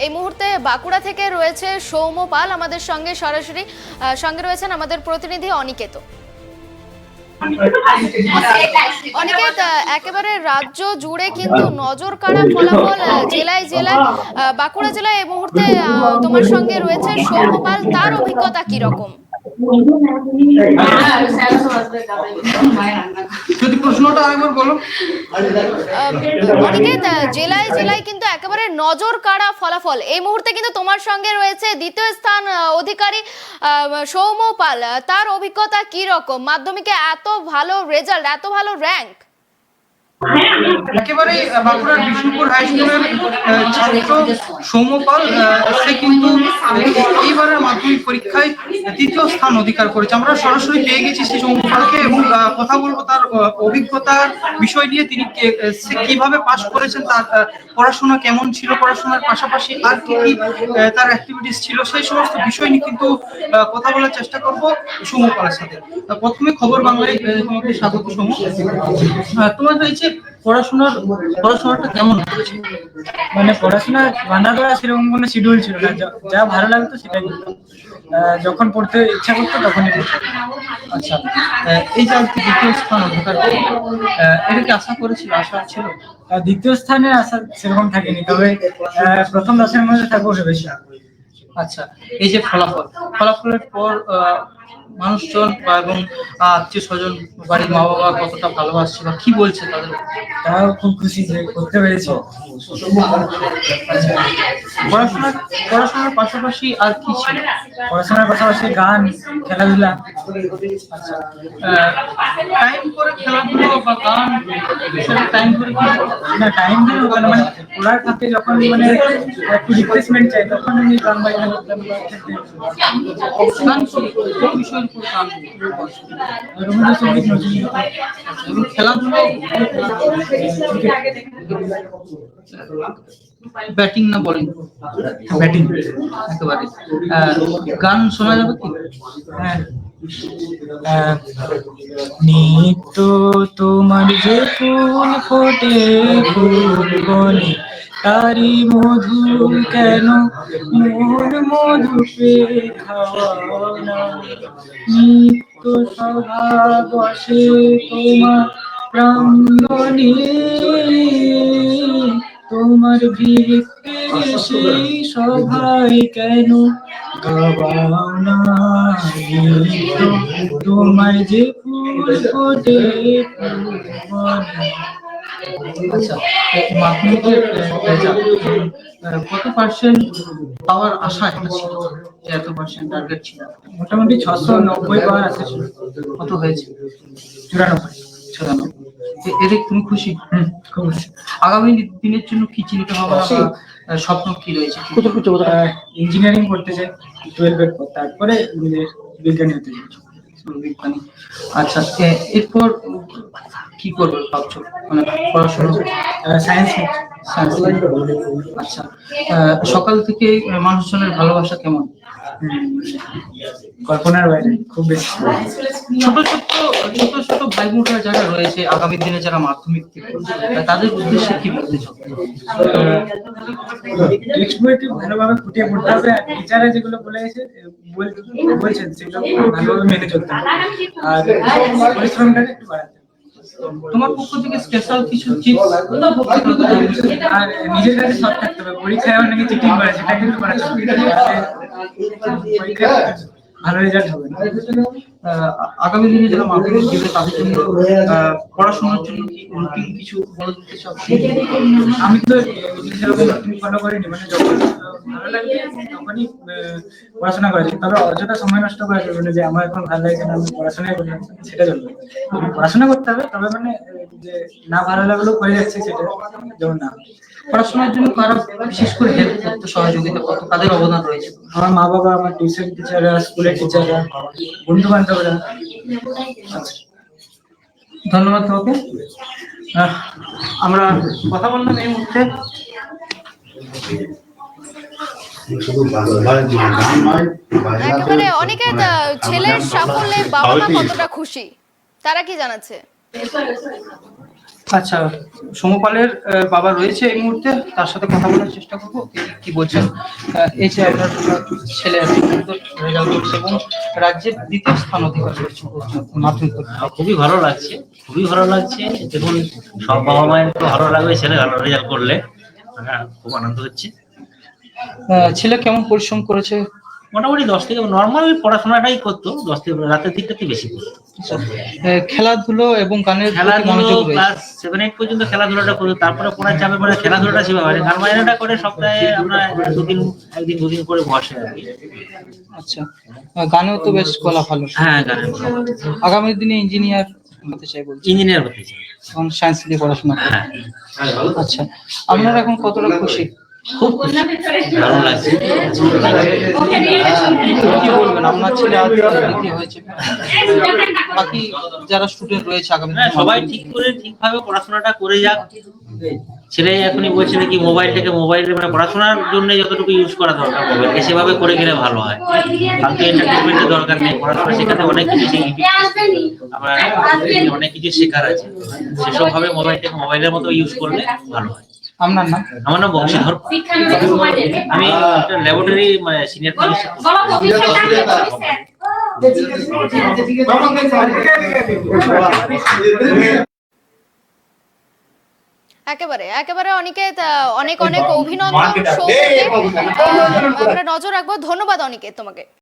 এই মুহূর্তে বাঁকুড়া থেকে রয়েছে সৌম্য পাল আমাদের সঙ্গে সরাসরি সঙ্গে রয়েছেন আমাদের প্রতিনিধি অনিকেত। অনিকেত, একেবারে রাজ্য জুড়ে কিন্তু নজর কাড়া ফলাফল জেলায় জেলায়। বাঁকুড়া জেলায় এই মুহূর্তে তোমার সঙ্গে রয়েছে সৌম্য পাল, তার অভিজ্ঞতা কি রকম? যদি প্রশ্নটা আরেকবার বলো। অনিকেত, জেলায় জেলায় কিন্তু একেবারে নজর কাড়া ফলাফল। এই মুহূর্তে কিন্তু তোমার সঙ্গে রয়েছে দ্বিতীয় স্থান অধিকারী সৌম্য পাল, তার অভিজ্ঞতা কি রকম? মাধ্যমিকে এত ভালো রেজাল্ট, এত ভালো র্যাঙ্ক। একেবারে বাঁকুড়ার বিষ্ণুপুর হাই স্কুলের ছাত্র সৌম্য পাল, সে কিন্তু এইবারের মাধ্যমিক পরীক্ষায় তৃতীয় স্থান অধিকার করেছে। আমরা সরাসরি পেয়ে গেছি সেই সৌম্য পালকে এবং কথা বলবো তার অভিজ্ঞতার বিষয় নিয়ে। তিনি সে কিভাবে পাশ করেছেন, তার পড়াশোনা কেমন ছিল, পড়াশোনার পাশাপাশি আর কি কি তার অ্যাক্টিভিটিস ছিল, সেই সমস্ত বিষয় নিয়ে কিন্তু কথা বলার চেষ্টা করবো সৌম্য পালের সাথে। প্রথমে খবর বাংলায় তোমাকে স্বাগত সৌম্য। তোমার হয়েছে পড়াশোনাটা কেমন হয়েছে? মানে পড়াশোনা বাঁধা করা সেরকম কোনো শিডিউল ছিল না, যা ভালো লাগতো সেটাই করতাম। যখন পড়তে ইচ্ছা করতো তখনই পড়তাম। আচ্ছা, এই যে আজকে দ্বিতীয় স্থান অধিকার করলো, এটা কি আশা করেছিল, আশা ছিল? দ্বিতীয় স্থানে আসা সেরকম থাকেনি, তবে প্রথম 10-এর মধ্যে থাকবো ভেবেছি। আচ্ছা, এই যে ফলাফলের পর মানুষজন এবং আত্মীয় স্বজন, বাড়ির মা বাবা কতটা ভালোবাসছে বা কি বলছে তাদের? তারাও খুব খুশি যে করতে পেরেছি। পড়াশোনার পাশাপাশি আর কি ছিল? পড়াশোনার পাশাপাশি গান, খেলাধুলা। আচ্ছা, টাইম করে খেলাধুলো বা গান, টাইম করে না, টাইম দিয়ে হতো না, মানে পড়ার ফাঁকে যখন মানে একটু রিফ্রেশমেন্ট চাই তখন আমি গান বাজনা করতাম। গান কোন বিষয়ের উপর গান? রবীন্দ্রসঙ্গীত, নজরুল। এবং খেলাধুলো ব্যাটিং না বলিং? ব্যাটিং। একেবারে। গান শোনা যাবে কি? হ্যাঁ। নিত্য তোমার যে ফুল ফোটে ফুল বনে, তারি মধু কেন মোর মধু পেয়ে খাওয়াও না। নিত্য সভা বসে তোমার প্রাঙ্গণে, তোমার ভিড়ের সেই সভায় কেন গাওয়াও না গীত, তোমার যে ফুল ফোটে ফুল বনে। আচ্ছা, মাধ্যমিকের কত পার্সেন্ট পাওয়ার আশা একটা ছিল, যে এত পার্সেন্ট টার্গেট ছিল? মোটামুটি 690 পাওয়ার আছে ছিল। কত হয়েছে? 94। এতে তুমি খুশি? খুব খুশি। আগামী দিনের জন্য কি চিন্তা ভাবনা বা স্বপ্ন কি রয়েছে? ইঞ্জিনিয়ারিং করতে চাই 12 এর পর, তারপরে বিজ্ঞানী হতে চাই। বিজ্ঞানী। আচ্ছা, এরপর কি করবে ভাবছো? মানে পড়াশোনা সায়েন্স। আচ্ছা, সকাল থেকে মানুষজনের ভালোবাসা কেমন? কল্পনার বাইরে, খুব বেশি। ছোট ছোট ভাই বোনেরা যারা রয়েছে, আগামী দিনে যারা মাধ্যমিক দেবে, তাদের উদ্দেশ্যে কি বলতে চাও? টেক্সট বইটি ভালোভাবে ফুটিয়ে পড়তে হবে, আর টিচাররা যেগুলো বলছেন সেগুলো ভালোভাবে মেনে চলতে হবে, আর পরিশ্রমটাকে একটু বাড়াতে হবে। তোমার পক্ষ থেকে স্পেশাল কিছু টিপস? আর নিজের কাছে সৎ থাকতে হবে। পরীক্ষায় অনেকে চিটিং করে, সেটা কিন্তু করা যাবে না। পরীক্ষায় ভালো রেজাল্ট হবে না। আগামী দিনে যারা মাধ্যমিক দেবে তাদের জন্য পড়াশোনার জন্য কি রুটিন কিছু বলে দিতে চাও? আমি তো সেরকম রুটিন ফলো করিনি, মানে যখন ভালো লাগবে তখনই পড়াশোনা করা যায়, তবে অযথা সময় নষ্ট করা যাবে না যে আমার এখন ভালো লাগছে না আমি পড়াশোনাই করি, সেটা চলবে। পড়াশোনা করতে হবে, তবে মানে যে না ভালো লাগলেও করে যাচ্ছে সেটা যেমন না। পড়াশোনার জন্য কারা বিশেষ করে হেল্প করতে, সহযোগিতা করতে, তাদের অবদান রয়েছে? আমার মা বাবা, আমার টিউশন টিচাররা, স্কুলের টিচাররা, বন্ধু বান্ধবরা। আচ্ছা, ধন্যবাদ তোমাকে। আমরা কথা বললাম এই মুহূর্তে একেবারে অনেকে ছেলের সাফল্যে বাবা মা কতটা খুশি, তারা কি জানাচ্ছে? আচ্ছা, সমপালের বাবা রয়েছে এই মুহূর্তে, তার সাথে কথা বলার চেষ্টা করবো। কি বলছেন? এই যে আপনার ছেলে এত সুন্দর রেজাল্ট করছে এবং রাজ্যের দ্বিতীয় স্থান অধিকার করেছে মাধ্যমিক পরীক্ষায়। খুবই ভালো লাগছে, খুবই ভালো লাগছে। দেখুন, সব বাবা মায়ের তো ভালো লাগবে ছেলে ভালো রেজাল্ট করলে। খুব আনন্দ হচ্ছে। ছেলে কেমন পরিশ্রম করেছে? মোটামুটি 10 থেকে নর্মাল পড়াশোনাটাই করতো, 10 থেকে রাতের দিকটাতে বেশি করতো। খেলাধুলো এবং গানের প্রতি খেলাধুলো মনোযোগ রয়েছে। ক্লাস 7-8 পর্যন্ত খেলাধুলাটা করতো, তারপরে পড়ার চাপে পড়ে খেলাধুলাটা সেভাবে হয় না। গান বাজনাটা করে সপ্তাহে আমরা একদিন দুদিন করে বসে আর কি। আচ্ছা, গানেও তো বেশ গলা ভালো। হ্যাঁ, গানের আগামী দিনে ইঞ্জিনিয়ার হতে চাই বলছি, ইঞ্জিনিয়ার হতে চাই। এখন সায়েন্স নিয়ে পড়াশোনা করে। হ্যাঁ, আচ্ছা, আপনারা এখন কতটা খুশি? খুব খুশি, ভালো লাগছে। কি বলবেন, আপনার ছেলে আজ দ্বিতীয় হয়েছে, বাকি যারা স্টুডেন্ট রয়েছে আগামী হ্যাঁ, সবাই ঠিকভাবে পড়াশোনাটা করে যাক। ছেলে এখনই বলছে নাকি মোবাইলে মানে পড়াশোনার জন্য যতটুকু ইউজ করা দরকার মোবাইলকে সেভাবে করে গেলে ভালো হয়। ফালতু এন্টারটেনমেন্টের দরকার নেই, পড়াশোনা শেখাতে অনেক কিছু আবার অনেক কিছু শেখার আছে, সেসব ভাবে মোবাইলের মতো ইউজ করলে ভালো হয়। আপনার নাম? আমার নাম বংশীধর, আমি একটা ল্যাবরেটরি মানে সিনিয়র একেবারে একেবারে অনিকেত, অনেক অনেক অভিনন্দন। শো করতে আমরা নজর রাখবো। ধন্যবাদ অনিকেত তোমাকে।